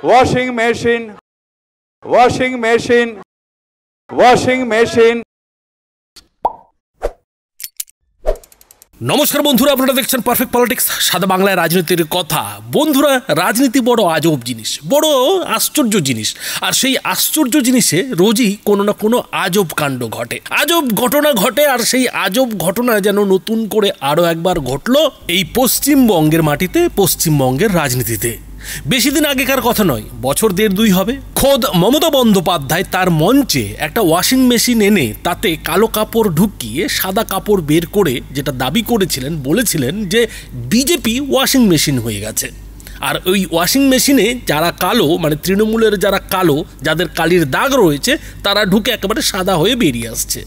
washing machine, washing machine, washing machine. নমস্কার বন্ধুরা, আপনারা দেখছেন পারফেক্ট পলিটিক্স, সাদা বাংলায় রাজনীতির কথা। বন্ধুরা, রাজনীতি বড় আজব জিনিস, বড় আশ্চর্য জিনিস। আর সেই আশ্চর্য জিনিসে রোজই কোনো না কোনো আজব কাণ্ড ঘটে, আজব ঘটনা ঘটে। আর সেই আজব ঘটনা যেন নতুন করে আরও একবার ঘটলো এই পশ্চিমবঙ্গের মাটিতে, পশ্চিমবঙ্গের রাজনীতিতে। বেশি দিন আগেকার কথা নয়, বছর দেড় দুই হবে, খোদ মমতা বন্দ্যোপাধ্যায় তার মঞ্চে একটা ওয়াশিং মেশিন এনে তাতে কালো কাপড় ঢুকিয়ে সাদা কাপড় বের করে যেটা দাবি করেছিলেন, বলেছিলেন যে বিজেপি ওয়াশিং মেশিন হয়ে গেছে। আর ওই ওয়াশিং মেশিনে যারা কালো, মানে তৃণমূলের যারা কালো, যাদের কালির দাগ রয়েছে, তারা ঢুকে একেবারে সাদা হয়ে বেরিয়ে আসছে।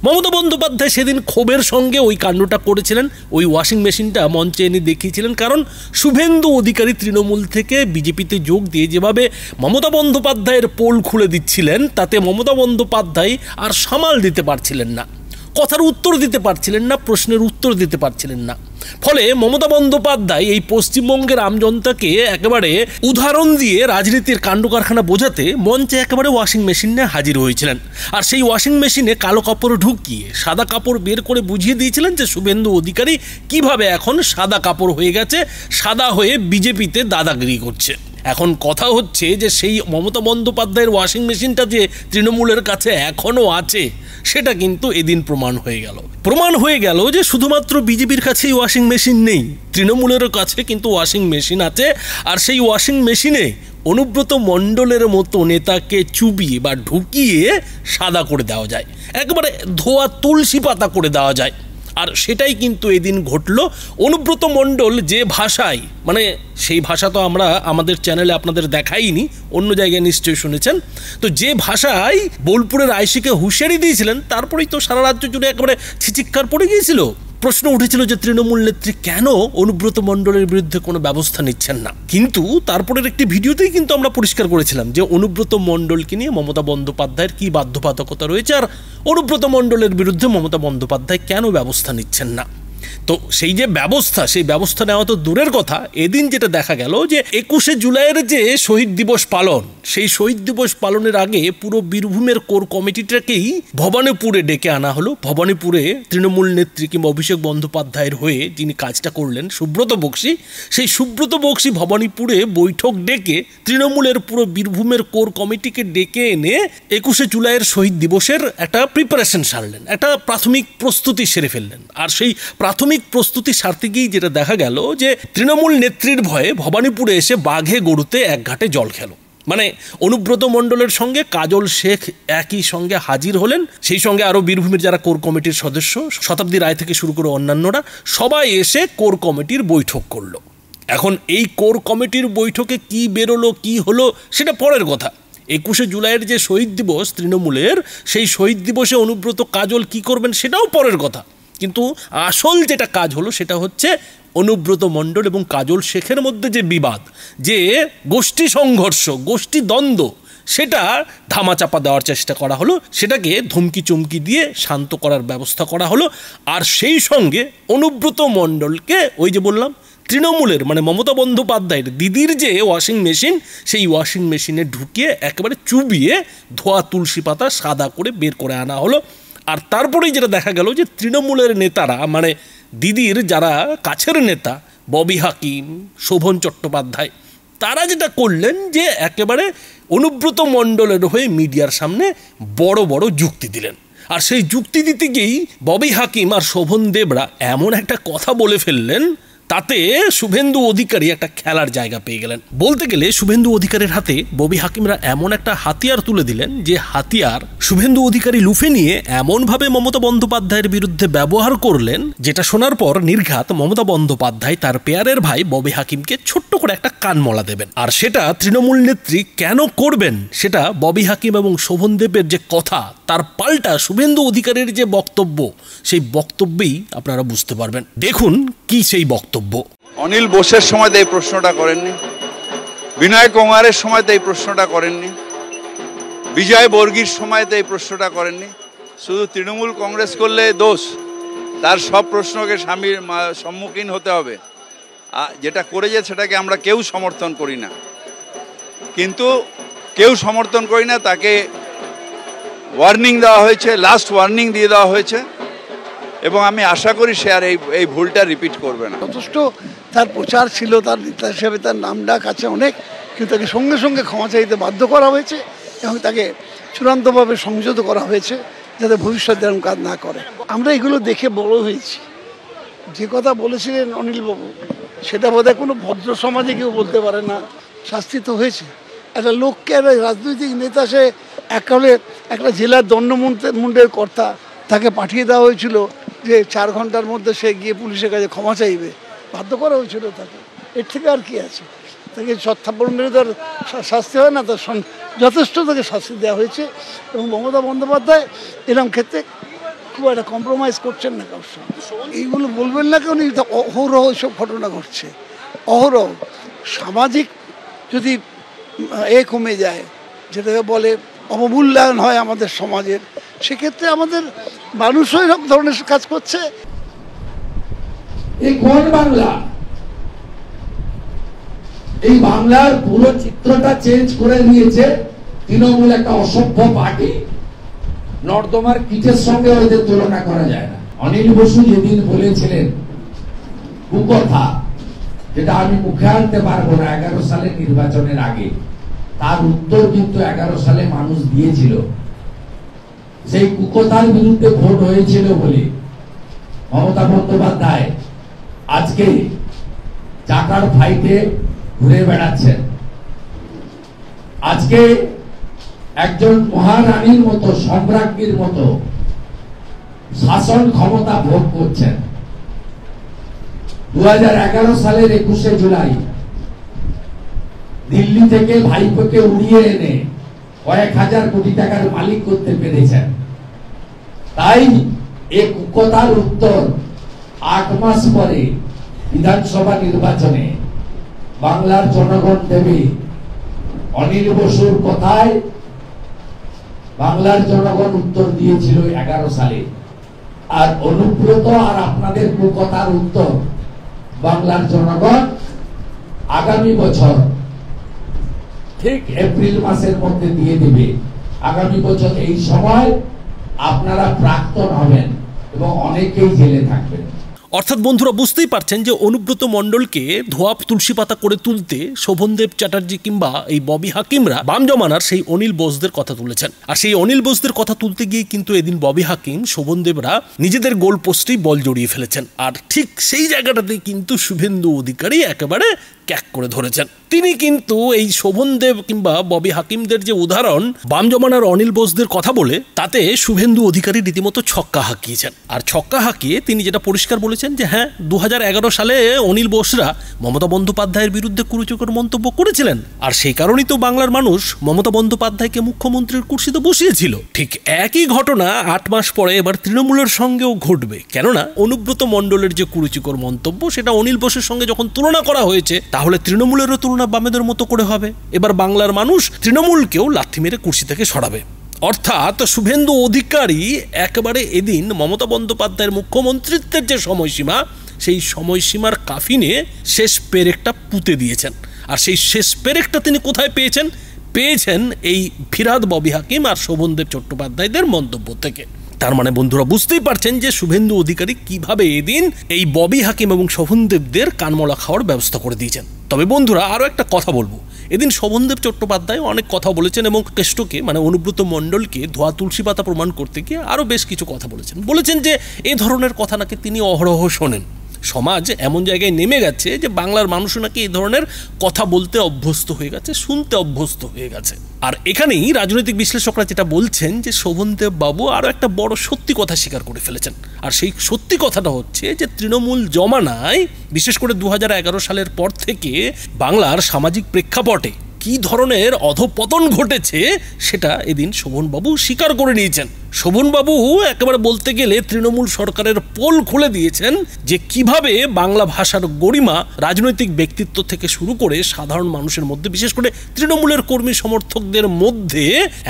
মমতা বন্দ্যোপাধ্যায় সেদিন ক্ষোভের সঙ্গে ওই কাণ্ডটা করেছিলেন, ওই ওয়াশিং মেশিনটা মঞ্চে এনে দেখিয়েছিলেন। কারণ শুভেন্দু অধিকারী তৃণমূল থেকে বিজেপিতে যোগ দিয়ে যেভাবে মমতা বন্দ্যোপাধ্যায়ের পোল খুলে দিচ্ছিলেন, তাতে মমতা বন্দ্যোপাধ্যায় আর সামাল দিতে পারছিলেন না, কথার উত্তর দিতে পারছিলেন না, প্রশ্নের উত্তর দিতে পারছিলেন না। ফলে মমতা বন্দ্যোপাধ্যায় এই পশ্চিমবঙ্গের আমজনতাকে একেবারে উদাহরণ দিয়ে রাজনীতির কাণ্ড কারখানা বোঝাতে মঞ্চে একেবারে ওয়াশিং মেশিন নিয়ে হাজির হয়েছিলেন। আর সেই ওয়াশিং মেশিনে কালো কাপড় ঢুকিয়ে সাদা কাপড় বের করে বুঝিয়ে দিয়েছিলেন যে শুভেন্দু অধিকারী কিভাবে এখন সাদা কাপড় হয়ে গেছে, সাদা হয়ে বিজেপিতে দাদাগিরি করছে। এখন কথা হচ্ছে যে সেই মমতা বন্দ্যোপাধ্যায়ের ওয়াশিং মেশিনটা যে তৃণমূলের কাছে এখনও আছে, সেটা কিন্তু এদিন প্রমাণ হয়ে গেল যে শুধুমাত্র বিজেপির কাছেই ওয়াশিং মেশিন নেই, তৃণমূলের কাছে কিন্তু ওয়াশিং মেশিন আছে। আর সেই ওয়াশিং মেশিনে অনুব্রত মণ্ডলের মতো নেতাকে চুবিয়ে বা ঢুকিয়ে সাদা করে দেওয়া যায়, একেবারে ধোয়া তুলসী পাতা করে দেওয়া যায়। আর সেটাই কিন্তু এদিন ঘটল। অনুব্রত মণ্ডল যে ভাষায়, মানে সেই ভাষা তো আমরা আমাদের চ্যানেলে আপনাদের দেখাইনি, অন্য জায়গায় নিশ্চয়ই শুনেছেন, তো যে ভাষায় বোলপুরের আইসিকে হুঁশিয়ারি দিয়েছিলেন, তারপরেই তো সারা রাজ্য জুড়ে একেবারে ছিচিৎকার পড়ে গিয়েছিল। প্রশ্ন উঠেছিল যে তৃণমূল নেত্রী কেন অনুব্রত মণ্ডলের বিরুদ্ধে কোনো ব্যবস্থা নিচ্ছেন না। কিন্তু তারপরের একটি ভিডিওতেই কিন্তু আমরা পরিষ্কার করেছিলাম যে অনুব্রত মণ্ডলকে নিয়ে মমতা বন্দ্যোপাধ্যায়ের কী বাধ্যবাধকতা রয়েছে, আর অনুব্রত মণ্ডলের বিরুদ্ধে মমতা বন্দ্যোপাধ্যায় কেন ব্যবস্থা নিচ্ছেন না। তো সেই যে ব্যবস্থা, সেই ব্যবস্থা নেওয়া তো দূরের কথা, এদিন যেটা দেখা গেল যে 21শে জুলাইয়ের যে শহীদ দিবস পালন, সেই শহীদ দিবস পালনের আগে পুরো বীরভূমের কোর কমিটিটাকেই ভবানীপুরে ডেকে আনা হলো। ভবানীপুরে তৃণমূল নেত্রী কিংবা অভিষেক বন্দ্যোপাধ্যায়ের হয়ে যিনি কাজটা করলেন, সুব্রত বক্সী, সেই সুব্রত বক্সী ভবানীপুরে বৈঠক ডেকে তৃণমূলের পুরো বীরভূমের কোর কমিটিকে ডেকে এনে 21শে জুলাইয়ের শহীদ দিবসের একটা প্রিপারেশন সারলেন, একটা প্রাথমিক প্রস্তুতি সেরে ফেললেন। আর সেই প্রাথমিক প্রস্তুতি সারতে গিয়ে যেটা দেখা গেল যে তৃণমূল নেত্রীর ভয়ে ভবানীপুরে এসে বাঘে গরুতে এক ঘাটে জল খেলো। মানে অনুব্রত মণ্ডলের সঙ্গে কাজল শেখ একই সঙ্গে হাজির হলেন, সেই সঙ্গে আরও বীরভূমের যারা কোর কমিটির সদস্য, শতাব্দী রায় থেকে শুরু করে অন্যান্যরা, সবাই এসে কোর কমিটির বৈঠক করলো। এখন এই কোর কমিটির বৈঠকে কি বেরোলো, কি হলো, সেটা পরের কথা। 21শে জুলাইয়ের যে শহীদ দিবস তৃণমূলের, সেই শহীদ দিবসে অনুব্রত কাজল কি করবেন সেটাও পরের কথা। কিন্তু আসল যেটা কাজ হলো সেটা হচ্ছে অনুব্রত মণ্ডল এবং কাজল শেখের মধ্যে যে বিবাদ, যে গোষ্ঠী সংঘর্ষ, গোষ্ঠী দ্বন্দ্ব, সেটা ধামাচাপা দেওয়ার চেষ্টা করা হলো, সেটাকে ধমকি চমকি দিয়ে শান্ত করার ব্যবস্থা করা হলো। আর সেই সঙ্গে অনুব্রত মণ্ডলকে ওই যে বললাম তৃণমূলের, মানে মমতা বন্দ্যোপাধ্যায়ের দিদির যে ওয়াশিং মেশিন, সেই ওয়াশিং মেশিনে ঢুকিয়ে একেবারে চুবিয়ে ধোয়া তুলসী পাতা সাদা করে বের করে আনা হলো। আর তারপরেই যেটা দেখা গেল যে তৃণমূলের নেতারা, মানে দিদির যারা কাছের নেতা, ববি হাকিম, শোভন চট্টোপাধ্যায়, তারা যেটা করলেন যে একেবারে অনুব্রত মণ্ডলের হয়ে মিডিয়ার সামনে বড় বড় যুক্তি দিলেন। আর সেই যুক্তি দিতে গিয়েই ববি হাকিম আর শোভন দেবরা এমন একটা কথা বলে ফেললেন, তাতে শুভেন্দু অধিকারী একটা খেলার জায়গা পেয়ে গেলেন। বলতে গেলে শুভেন্দু অধিকারীর হাতে ববি হাকিমরা এমন একটা হাতিয়ার তুলে দিলেন, যে হাতিয়ার শুভেন্দু অধিকারী লুফে নিয়ে এমনভাবে মমতা বন্দ্যোপাধ্যায়ের বিরুদ্ধে ব্যবহার করলেন, যেটা শোনার পর নির্ঘাত মমতা বন্দ্যোপাধ্যায় তার পেয়ারের ভাই ববি হাকিমকে ছোট্ট করে একটা কানমলা দেবেন। আর সেটা তৃণমূল নেত্রী কেন করবেন, সেটা ববি হাকিম এবং শোভন দেবের যে কথা, তার পাল্টা শুভেন্দু অধিকারীর যে বক্তব্য, সেই বক্তব্যেই আপনারা বুঝতে পারবেন। দেখুন কি সেই বক্তব্য। অনিল বোসের সময় এই প্রশ্নটা করেননি, বিনয় কুমারের সময় এই প্রশ্নটা করেননি, বিজয় বর্গীর সময় এই প্রশ্নটা করেননি। শুধু তৃণমূল কংগ্রেস করলে দোষ, তার সব প্রশ্নকে সম্মুখীন হতে হবে। যেটা করেছে সেটাকে আমরা কেউ সমর্থন করি না, কিন্তু কেউ সমর্থন করি না। তাকে ওয়ার্নিং দেওয়া হয়েছে, লাস্ট ওয়ার্নিং দিয়ে দেওয়া হয়েছে, এবং আমি আশা করি সে আর এই ভুলটা রিপিট করবে না। যথেষ্ট তার প্রচার ছিল, তার নেতা হিসেবে তার নাম ডাক আছে অনেক, কিন্তু তাকে সঙ্গে সঙ্গে ক্ষমা চাইতে বাধ্য করা হয়েছে এবং তাকে চূড়ান্তভাবে সংযত করা হয়েছে যাতে ভবিষ্যতে এরকম কাজ না করে। আমরা এগুলো দেখে বড় হয়েছি। যে কথা বলেছিলেন অনিলবাবু, সেটা বোধহয় কোনো ভদ্র সমাজে কেউ বলতে পারে না। শাস্তি তো হয়েছে। একটা লোককে, একটা রাজনৈতিক নেতা, সে একালে একটা জেলার দণ্ডমুণ্ডের কর্তা, তাকে পাঠিয়ে দেওয়া হয়েছিল যে 4 ঘন্টার মধ্যে সে গিয়ে পুলিশের কাছে ক্ষমা চাইবে, বাধ্য করা হয়েছিল তাকে। এর থেকে আর কি আছে? তাকে সত্যাপন মেরে তার শাস্তি হয় না, তার যথেষ্ট তাকে শাস্তি দেওয়া হয়েছে। এবং মমতা বন্দ্যোপাধ্যায় এরকম ক্ষেত্রে খুব একটা কম্প্রোমাইজ করছেন না কারোর সঙ্গে। এইগুলো বলবেন না কেউ, অহরহ এসব ঘটনা ঘটছে, অহরহ। সামাজিক যদি কমে যায়, যেটাকে বলে অবমূল্যায়ন হয় আমাদের সমাজের, সেক্ষেত্রে আমাদের মানুষও এরকম ধরনের কাজ করছে। এই কোন বাংলা? এই বাংলার পুরো চিত্রটা চেঞ্জ করে দিয়েছে তৃণমূল, একটা অসভ্য পার্টি। নর্দমার কিটের সঙ্গে ওদের তুলনা করা যায় না। অনিল বসু যেদিন বলেছিলেন কুকথা, যেটা আমি মুখে আনতে পারবো না 11 সালের নির্বাচনের আগে, তার উত্তর কিন্তু 11 সালে মানুষ দিয়েছিল। সেই কুকথার বিরুদ্ধে ভোট হয়েছিল বলে মমতা বন্দ্যোপাধ্যায় আজকে চাকার ফাইটে ঘুরে বেড়াচ্ছেন। আজকে একজন মহারানীর মতো, সম্রাজ্ঞীর মতো শাসন ক্ষমতা ভোগ করছেন। 2011 সালের 21শে জুলাই দিল্লি থেকে ভাইপোকে উড়িয়ে এনে কয়েক হাজার কোটি টাকার মালিক করতে পেরেছেন। তাই এই কুকথার উত্তর 8 মাস পরে বিধানসভা নির্বাচনে বাংলার জনগণ দেবে। অনিল বসুর কথায় বাংলার জনগণ উত্তর দিয়েছিল 11 সালে, আর অনুব্রত আর আপনাদের কুকথার উত্তর বাংলার জনগণ আগামী বছর ঠিক এপ্রিল মাসের মধ্যে দিয়ে দেবে। আগামী বছর এই সময় আপনারা প্রাক্তন হবেন এবং অনেকেই জেলে থাকবেন। অর্থাৎ বন্ধুরা বুঝতেই পারছেন যে অনুব্রত মণ্ডলকে ধোয়া তুলসী পাতা করে তুলতে শোভনদেব চ্যাটার্জি কিংবা এই ববি হাকিমরা বাম জমানার সেই অনিল বোসদের কথা তুলেছেন। আর সেই অনিল বোসদের কথা তুলতে গিয়ে কিন্তু এদিন ববি হাকিম, শোভনদেবরা নিজেদের গোল পোস্টেই বল জড়িয়ে ফেলেছেন। আর ঠিক সেই জায়গাটাতেই কিন্তু শুভেন্দু অধিকারী একেবারে ক্যাক করে ধরেছেন। তিনি কিন্তু এই শোভনদেব কিংবা ববি হাকিমদের যে উদাহরণ বাম জমানার অনিল বোসদের কথা বলে, তাতে শুভেন্দু অধিকারী রীতিমতো ছক্কা হাঁকিয়েছেন। আর ছক্কা হাঁকিয়ে তিনি যেটা পরিষ্কার বলেছেন যে হ্যাঁ, 2011 সালে অনিল বোসরা মমতা বন্দ্যোপাধ্যায়ের বিরুদ্ধে কুরুচিকর মন্তব্য করেছিলেন, আর সেই কারণেই তো বাংলার মানুষ মমতা বন্দ্যোপাধ্যায়কে মুখ্যমন্ত্রীর কুর্সিতে বসিয়েছিল। ঠিক একই ঘটনা 8 মাস পরে এবার তৃণমূলের সঙ্গেও ঘটবে। কেননা অনুব্রত মণ্ডলের যে কুরুচিকর মন্তব্য, সেটা অনিল বোসের সঙ্গে যখন তুলনা করা হয়েছে, তাহলে তৃণমূলেরও তুলনা বামেদের মতো করে হবে। এবার বাংলার মানুষ তৃণমূলকেও লাথি মেরে কুর্সি থেকে সরাবে। অর্থাৎ শুভেন্দু অধিকারী একেবারে এদিন মমতা বন্দ্যোপাধ্যায়ের মুখ্যমন্ত্রিত্বের যে সময়সীমা, সেই সময়সীমার কাফিনে শেষ পেরেকটা পুঁতে দিয়েছেন। আর সেই শেষ পেরেকটা তিনি কোথায় পেয়েছেন? পেয়েছেন এই ফিরহাদ, ববি হাকিম আর শোভনদেব চট্টোপাধ্যায়দের মন্তব্য থেকে। তার মানে বন্ধুরা বুঝতেই পারছেন যে শুভেন্দু অধিকারী কিভাবে এদিন এই ববি হাকিম এবং শোভনদেবদের কানমলা খাওয়ার ব্যবস্থা করে দিয়েছেন। তবে বন্ধুরা আরও একটা কথা বলবো, এদিন শোভনদেব চট্টোপাধ্যায় অনেক কথা বলেছেন এবং কেষ্টকে মানে অনুব্রত মণ্ডলকে ধোয়া তুলসী পাতা প্রমাণ করতে গিয়ে আরও বেশ কিছু কথা বলেছেন যে এ ধরনের কথা নাকি তিনি অহরহ শোনেন। সমাজ এমন জায়গায় নেমে গেছে যে বাংলার মানুষও নাকি এই ধরনের কথা বলতে অভ্যস্ত হয়ে গেছে, শুনতে অভ্যস্ত হয়ে গেছে। আর এখানেই রাজনৈতিক বিশ্লেষকরা যেটা বলছেন যে শোভনদেব বাবু আরও একটা বড় সত্যি কথা স্বীকার করে ফেলেছেন। আর সেই সত্যি কথাটা হচ্ছে যে তৃণমূল জমানায়, বিশেষ করে 2011 সালের পর থেকে বাংলার সামাজিক প্রেক্ষাপটে কি ধরনের অধপতন ঘটেছে সেটা এদিন শোভনবাবু স্বীকার করে নিয়েছেন। শোভনবাবু একেবারে বলতে গেলে তৃণমূল সরকারের পোল খুলে দিয়েছেন যে কিভাবে বাংলা ভাষার গরিমা রাজনৈতিক ব্যক্তিত্ব থেকে শুরু করে সাধারণ মানুষের মধ্যে, বিশেষ করে তৃণমূলের কর্মী সমর্থকদের মধ্যে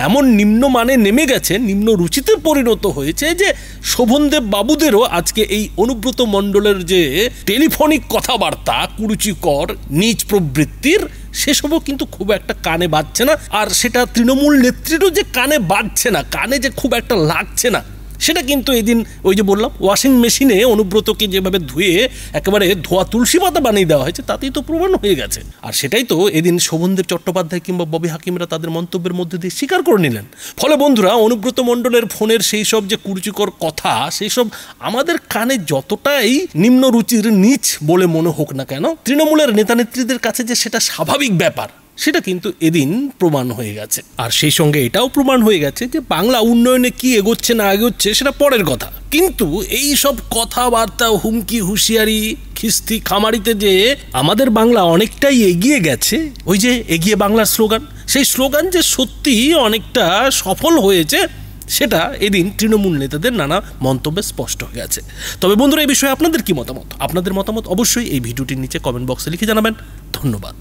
এমন নিম্নমানে নেমে গেছে, নিম্ন রুচিতে পরিণত হয়েছে যে শোভনদেব বাবুদেরও আজকে এই অনুব্রত মণ্ডলের যে টেলিফোনিক কথাবার্তা কুরুচিকর, নীচ প্রবৃত্তির, সেসবও কিন্তু খুব একটা কানে বাজছে না। আর সেটা তৃণমূল নেত্রীরও যে কানে বাজছে না, কানে যে খুব একটা লাগছে না, সেটা কিন্তু এদিন ওই যে বললাম ওয়াশিং মেশিনে অনুব্রতকে যেভাবে ধুয়ে একেবারে ধোয়া তুলসী পাতা বানিয়ে দেওয়া হয়েছে তাতেই তো প্রমাণ হয়ে গেছে। আর সেটাই তো এদিন শোভনদেব চট্টোপাধ্যায় কিংবা ববি হাকিমরা তাদের মন্তব্যের মধ্যে দিয়ে স্বীকার করে নিলেন। ফলে বন্ধুরা, অনুব্রত মণ্ডলের ফোনের সেই সব যে কুরুচিকর কথা, সেই সব আমাদের কানে যতটাই নিম্ন রুচির নিচ বলে মনে হোক না কেন, তৃণমূলের নেতানেত্রীদের কাছে যে সেটা স্বাভাবিক ব্যাপার সেটা কিন্তু এদিন প্রমাণ হয়ে গেছে। আর সেই সঙ্গে এটাও প্রমাণ হয়ে গেছে যে বাংলা উন্নয়নে কি এগোচ্ছে না এগোচ্ছে সেটা পরের কথা, কিন্তু এই সব কথাবার্তা, হুমকি, হুঁশিয়ারি, খিস্তি খামারিতে যে আমাদের বাংলা অনেকটাই এগিয়ে গেছে, ওই যে এগিয়ে বাংলার স্লোগান, সেই স্লোগান যে সত্যি অনেকটা সফল হয়েছে সেটা এদিন তৃণমূল নেতাদের নানা মন্তব্যে স্পষ্ট হয়ে গেছে। তবে বন্ধুরা, এই বিষয়ে আপনাদের কি মতামত? আপনাদের মতামত অবশ্যই এই ভিডিওটির নিচে কমেন্ট বক্সে লিখে জানাবেন। ধন্যবাদ।